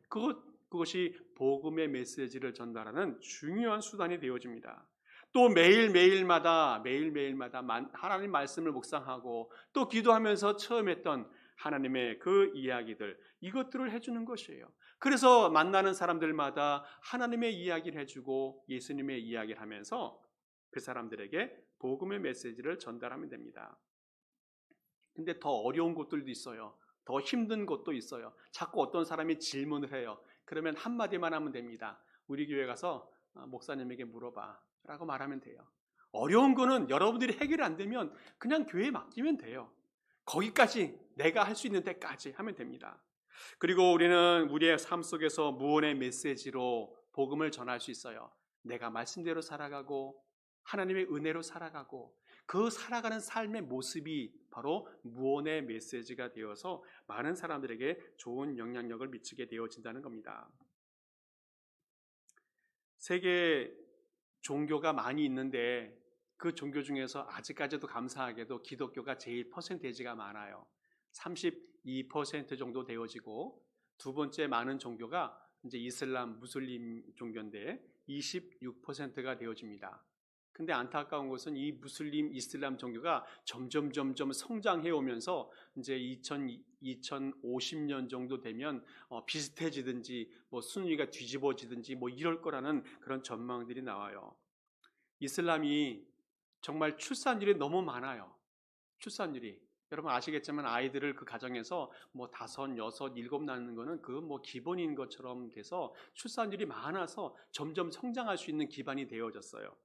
그것이 복음의 메시지를 전달하는 중요한 수단이 되어집니다. 또 매일매일마다 하나님 말씀을 묵상하고 또 기도하면서 처음 했던 하나님의 그 이야기들, 이것들을 해주는 것이에요. 그래서 만나는 사람들마다 하나님의 이야기를 해주고 예수님의 이야기를 하면서 그 사람들에게 복음의 메시지를 전달하면 됩니다. 근데 더 어려운 것들도 있어요. 더 힘든 것도 있어요. 자꾸 어떤 사람이 질문을 해요. 그러면 한마디만 하면 됩니다. 우리 교회 가서 목사님에게 물어봐 라고 말하면 돼요. 어려운 거는 여러분들이 해결이 안 되면 그냥 교회에 맡기면 돼요. 거기까지 내가 할 수 있는 데까지 하면 됩니다. 그리고 우리는 우리의 삶 속에서 무언의 메시지로 복음을 전할 수 있어요. 내가 말씀대로 살아가고 하나님의 은혜로 살아가고 그 살아가는 삶의 모습이 바로 무언의 메시지가 되어서 많은 사람들에게 좋은 영향력을 미치게 되어진다는 겁니다. 세계 종교가 많이 있는데 그 종교 중에서 아직까지도 감사하게도 기독교가 제일 퍼센테이지가 많아요. 32% 정도 되어지고, 두 번째 많은 종교가 이제 이슬람, 무슬림 종교인데 26%가 되어집니다. 근데 안타까운 것은 이 무슬림, 이슬람 종교가 점점 성장해 오면서 이제 2050년 정도 되면 비슷해지든지 뭐 순위가 뒤집어지든지 뭐 이럴 거라는 그런 전망들이 나와요. 이슬람이 정말 출산율이 너무 많아요. 출산율이. 여러분 아시겠지만 아이들을 그 가정에서 뭐 5, 6, 7 낳는 거는 그건 뭐 기본인 것처럼 돼서 출산율이 많아서 점점 성장할 수 있는 기반이 되어졌어요.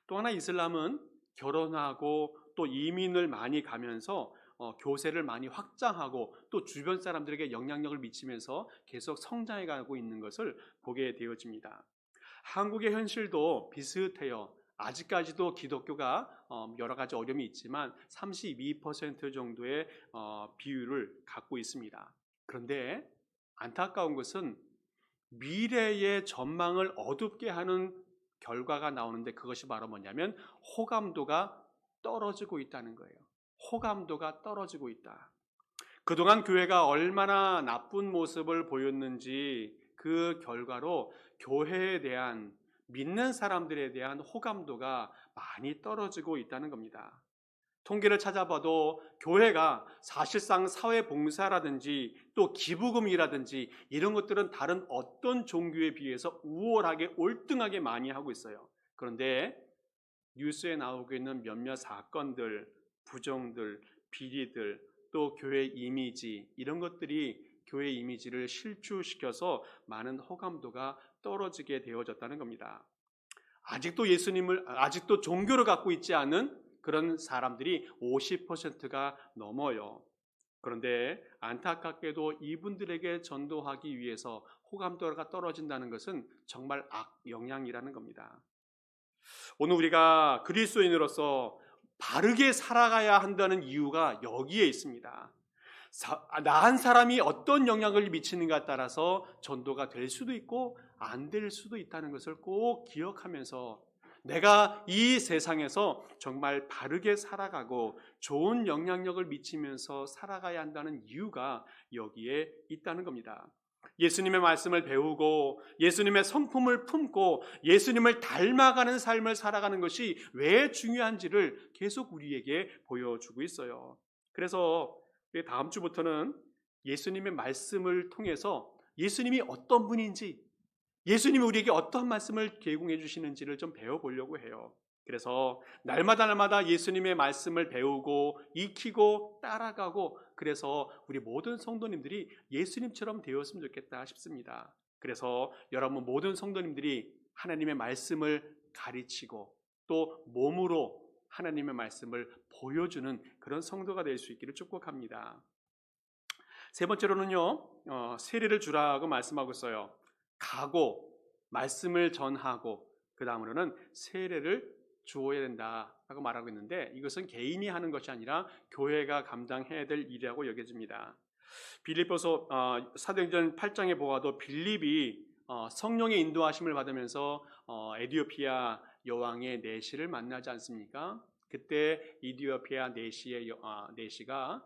또 하나 이슬람은 결혼하고 또 이민을 많이 가면서 교세를 많이 확장하고 또 주변 사람들에게 영향력을 미치면서 계속 성장해 가고 있는 것을 보게 되어집니다. 한국의 현실도 비슷해요. 아직까지도 기독교가 여러 가지 어려움이 있지만 32% 정도의 비율을 갖고 있습니다. 그런데 안타까운 것은 미래의 전망을 어둡게 하는 결과가 나오는데 그것이 바로 뭐냐면 호감도가 떨어지고 있다는 거예요. 호감도가 떨어지고 있다. 그동안 교회가 얼마나 나쁜 모습을 보였는지 그 결과로 교회에 대한, 믿는 사람들에 대한 호감도가 많이 떨어지고 있다는 겁니다. 통계를 찾아봐도 교회가 사실상 사회봉사라든지 또 기부금이라든지 이런 것들은 다른 어떤 종교에 비해서 우월하게 올등하게 많이 하고 있어요. 그런데 뉴스에 나오고 있는 몇몇 사건들, 부정들, 비리들, 또 교회 이미지, 이런 것들이 교회 이미지를 실추시켜서 많은 호감도가 떨어지게 되어졌다는 겁니다. 아직도 종교를 갖고 있지 않은 그런 사람들이 50%가 넘어요. 그런데 안타깝게도 이분들에게 전도하기 위해서 호감도가 떨어진다는 것은 정말 악영향이라는 겁니다. 오늘 우리가 그리스도인으로서 바르게 살아가야 한다는 이유가 여기에 있습니다. 나한 사람이 어떤 영향을 미치는가에 따라서 전도가 될 수도 있고 안 될 수도 있다는 것을 꼭 기억하면서 내가 이 세상에서 정말 바르게 살아가고 좋은 영향력을 미치면서 살아가야 한다는 이유가 여기에 있다는 겁니다. 예수님의 말씀을 배우고 예수님의 성품을 품고 예수님을 닮아가는 삶을 살아가는 것이 왜 중요한지를 계속 우리에게 보여주고 있어요. 그래서 다음 주부터는 예수님의 말씀을 통해서 예수님이 어떤 분인지, 예수님이 우리에게 어떤 말씀을 제공해 주시는지를 좀 배워보려고 해요. 그래서 날마다 예수님의 말씀을 배우고 익히고 따라가고, 그래서 우리 모든 성도님들이 예수님처럼 되었으면 좋겠다 싶습니다. 그래서 여러분 모든 성도님들이 하나님의 말씀을 가르치고 또 몸으로 하나님의 말씀을 보여주는 그런 성도가 될 수 있기를 축복합니다. 세 번째로는요, 세례를 주라고 말씀하고 있어요. 가고 말씀을 전하고 그 다음으로는 세례를 주어야 된다라고 말하고 있는데, 이것은 개인이 하는 것이 아니라 교회가 감당해야 될 일이라고 여겨집니다. 빌립보서 사도행전 8장에 보아도 빌립이 성령의 인도하심을 받으면서 에디오피아 여왕의 내시를 만나지 않습니까? 그때 이디오피아 내시가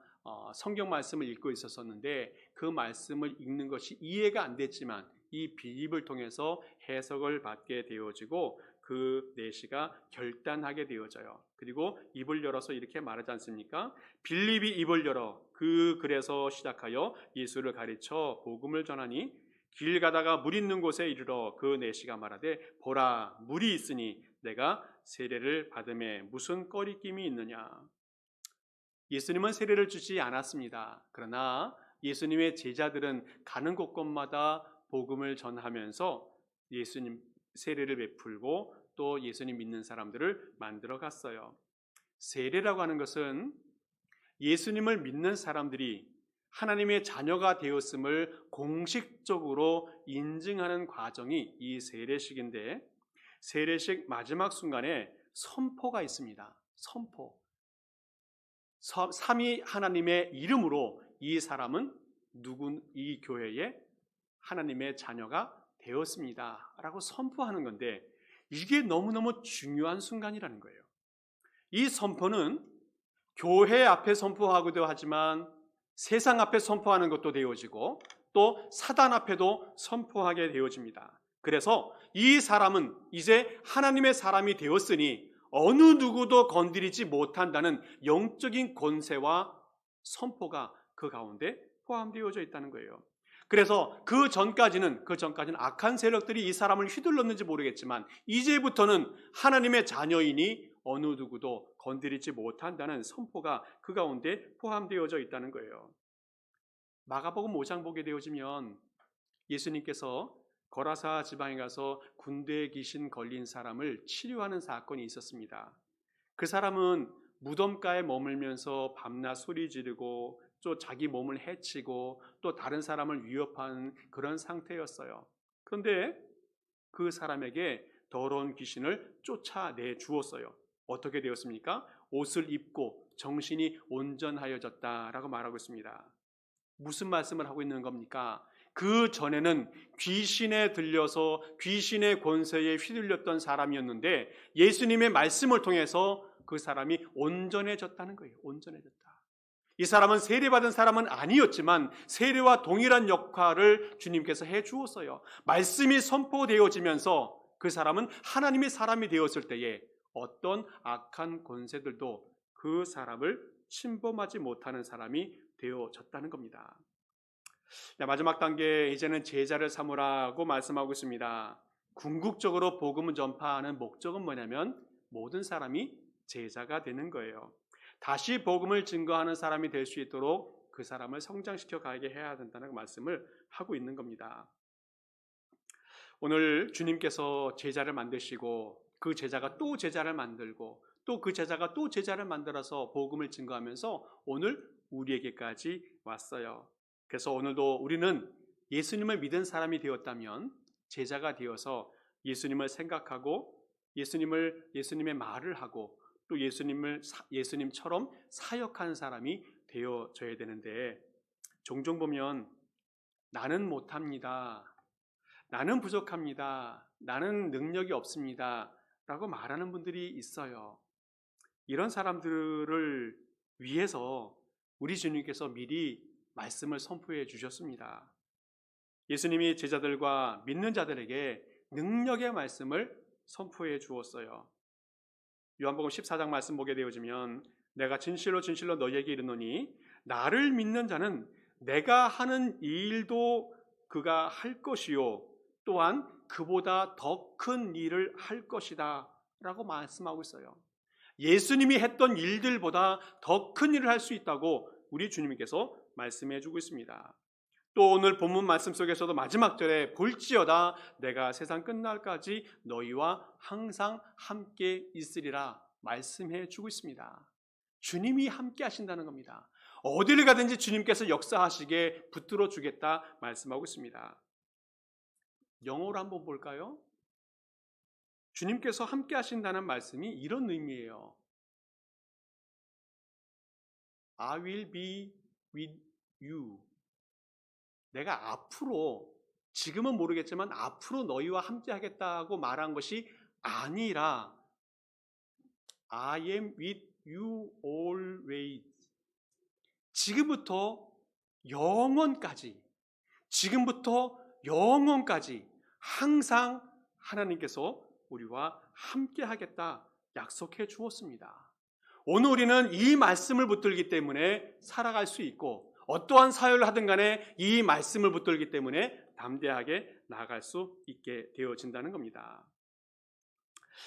성경 말씀을 읽고 있었는데 그 말씀을 읽는 것이 이해가 안 됐지만 이 빌립을 통해서 해석을 받게 되어지고 그 내시가 결단하게 되어져요. 그리고 입을 열어서 이렇게 말하지 않습니까? 빌립이 입을 열어 그 글에서 시작하여 예수를 가르쳐 복음을 전하니 길 가다가 물 있는 곳에 이르러 그 내시가 말하되 보라 물이 있으니 내가 세례를 받음에 무슨 꺼리낌이 있느냐. 예수님은 세례를 주지 않았습니다. 그러나 예수님의 제자들은 가는 곳곳마다 복음을 전하면서 예수님 세례를 베풀고 또 예수님 믿는 사람들을 만들어 갔어요. 세례라고 하는 것은 예수님을 믿는 사람들이 하나님의 자녀가 되었음을 공식적으로 인증하는 과정이 이 세례식인데, 세례식 마지막 순간에 선포가 있습니다. 선포. 삼위 하나님의 이름으로 이 사람은 이 교회의 하나님의 자녀가 되었습니다 라고 선포하는 건데, 이게 너무너무 중요한 순간이라는 거예요. 이 선포는 교회 앞에 선포하기도 하지만 세상 앞에 선포하는 것도 되어지고 또 사단 앞에도 선포하게 되어집니다. 그래서 이 사람은 이제 하나님의 사람이 되었으니 어느 누구도 건드리지 못한다는 영적인 권세와 선포가 그 가운데 포함되어져 있다는 거예요. 그래서 그 전까지는 악한 세력들이 이 사람을 휘둘렀는지 모르겠지만 이제부터는 하나님의 자녀이니 어느 누구도 건드리지 못한다는 선포가 그 가운데 포함되어져 있다는 거예요. 마가복음 5장 보게 되어지면 예수님께서 거라사 지방에 가서 군대에 귀신 걸린 사람을 치료하는 사건이 있었습니다. 그 사람은 무덤가에 머물면서 밤낮 소리 지르고 또 자기 몸을 해치고 또 다른 사람을 위협하는 그런 상태였어요. 그런데 그 사람에게 더러운 귀신을 쫓아내 주었어요. 어떻게 되었습니까? 옷을 입고 정신이 온전하여졌다라고 말하고 있습니다. 무슨 말씀을 하고 있는 겁니까? 그 전에는 귀신에 들려서 귀신의 권세에 휘둘렸던 사람이었는데 예수님의 말씀을 통해서 그 사람이 온전해졌다는 거예요. 온전해졌다. 이 사람은 세례받은 사람은 아니었지만 세례와 동일한 역할을 주님께서 해 주었어요. 말씀이 선포되어지면서 그 사람은 하나님의 사람이 되었을 때에 어떤 악한 권세들도 그 사람을 침범하지 못하는 사람이 되어졌다는 겁니다. 마지막 단계, 이제는 제자를 삼으라고 말씀하고 있습니다. 궁극적으로 복음을 전파하는 목적은 뭐냐면 모든 사람이 제자가 되는 거예요. 다시 복음을 증거하는 사람이 될 수 있도록 그 사람을 성장시켜 가게 해야 된다는 말씀을 하고 있는 겁니다. 오늘 주님께서 제자를 만드시고 그 제자가 또 제자를 만들고 또 그 제자가 또 제자를 만들어서 복음을 증거하면서 오늘 우리에게까지 왔어요. 그래서 오늘도 우리는 예수님을 믿은 사람이 되었다면 제자가 되어서 예수님을 생각하고 예수님의 말을 하고 또 예수님처럼 사역하는 사람이 되어져야 되는데, 종종 보면 나는 못합니다, 나는 부족합니다, 나는 능력이 없습니다 라고 말하는 분들이 있어요. 이런 사람들을 위해서 우리 주님께서 미리 말씀을 선포해 주셨습니다. 예수님이 제자들과 믿는 자들에게 능력의 말씀을 선포해 주었어요. 요한복음 14장 말씀 보게 되어지면 내가 진실로 진실로 너희에게 이르노니 나를 믿는 자는 내가 하는 이 일도 그가 할 것이요 또한 그보다 더 큰 일을 할 것이다 라고 말씀하고 있어요. 예수님이 했던 일들보다 더 큰 일을 할 수 있다고 우리 주님께서 말씀해 주고 있습니다. 또 오늘 본문 말씀 속에서도 마지막 절에 볼지어다 내가 세상 끝날까지 너희와 항상 함께 있으리라 말씀해 주고 있습니다. 주님이 함께 하신다는 겁니다. 어디를 가든지 주님께서 역사하시게 붙들어 주겠다 말씀하고 있습니다. 영어로 한번 볼까요? 주님께서 함께 하신다는 말씀이 이런 의미예요. I will be with you. 내가 앞으로, 지금은 모르겠지만 앞으로 너희와 함께 하겠다고 말한 것이 아니라 I am with you always. 지금부터 영원까지 항상 하나님께서 우리와 함께 하겠다 약속해 주었습니다. 오늘 우리는 이 말씀을 붙들기 때문에 살아갈 수 있고 어떠한 사역을 하든 간에 이 말씀을 붙들기 때문에 담대하게 나아갈 수 있게 되어진다는 겁니다.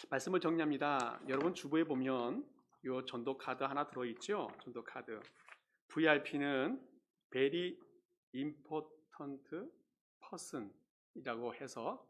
말씀을 정리합니다. 여러분 주부에 보면 이 전도 카드 하나 들어있죠. 전도 카드. VIP는 Very Important Person 이라고 해서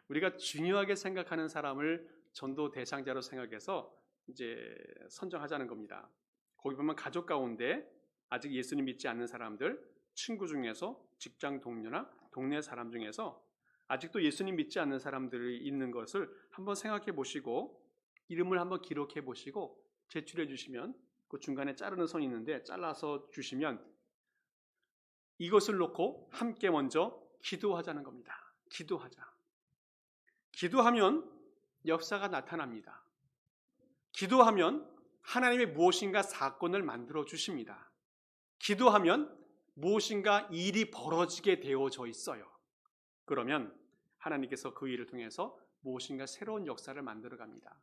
우리가 중요하게 생각하는 사람을 전도 대상자로 생각해서 이제 선정하자는 겁니다. 거기 보면 가족 가운데 아직 예수님 믿지 않는 사람들, 친구 중에서, 직장 동료나 동네 사람 중에서 아직도 예수님 믿지 않는 사람들이 있는 것을 한번 생각해 보시고 이름을 한번 기록해 보시고 제출해 주시면 그 중간에 자르는 선이 있는데 잘라서 주시면 이것을 놓고 함께 먼저 기도하자는 겁니다. 기도하자. 기도하면 역사가 나타납니다. 기도하면 하나님의 무엇인가 사건을 만들어 주십니다. 기도하면 무엇인가 일이 벌어지게 되어져 있어요. 그러면 하나님께서 그 일을 통해서 무엇인가 새로운 역사를 만들어 갑니다.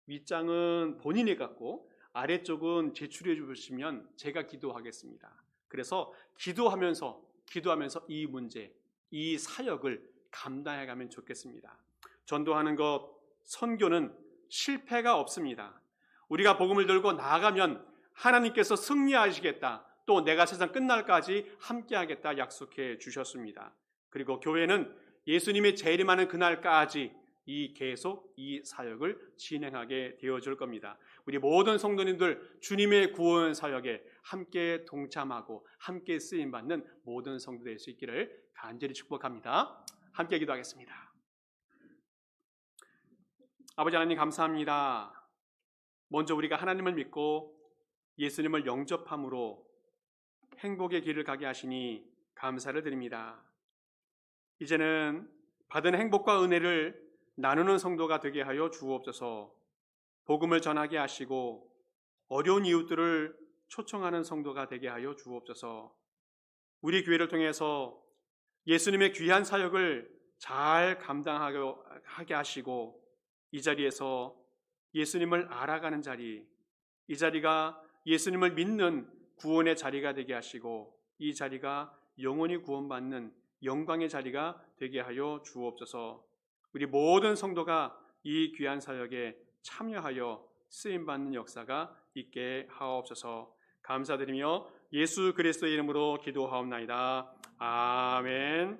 윗장은 본인이 갖고 아래쪽은 제출해 주시면 제가 기도하겠습니다. 그래서 기도하면서 이 문제, 이 사역을 감당해 가면 좋겠습니다. 전도하는 것, 선교는 실패가 없습니다. 우리가 복음을 들고 나아가면 하나님께서 승리하시겠다, 또 내가 세상 끝날까지 함께하겠다 약속해 주셨습니다. 그리고 교회는 예수님이 재림하는 그날까지 계속 이 사역을 진행하게 되어줄 겁니다. 우리 모든 성도님들 주님의 구원 사역에 함께 동참하고 함께 쓰임받는 모든 성도 될 수 있기를 간절히 축복합니다. 함께 기도하겠습니다. 아버지 하나님 감사합니다. 먼저 우리가 하나님을 믿고 예수님을 영접함으로 행복의 길을 가게 하시니 감사를 드립니다. 이제는 받은 행복과 은혜를 나누는 성도가 되게 하여 주옵소서. 복음을 전하게 하시고 어려운 이웃들을 초청하는 성도가 되게 하여 주옵소서. 우리 교회를 통해서 예수님의 귀한 사역을 잘 감당하게 하시고 이 자리에서 예수님을 알아가는 자리, 이 자리가 예수님을 믿는 구원의 자리가 되게 하시고 이 자리가 영원히 구원받는 영광의 자리가 되게 하여 주옵소서. 우리 모든 성도가 이 귀한 사역에 참여하여 쓰임받는 역사가 있게 하옵소서. 감사드리며 예수 그리스도의 이름으로 기도하옵나이다. 아멘.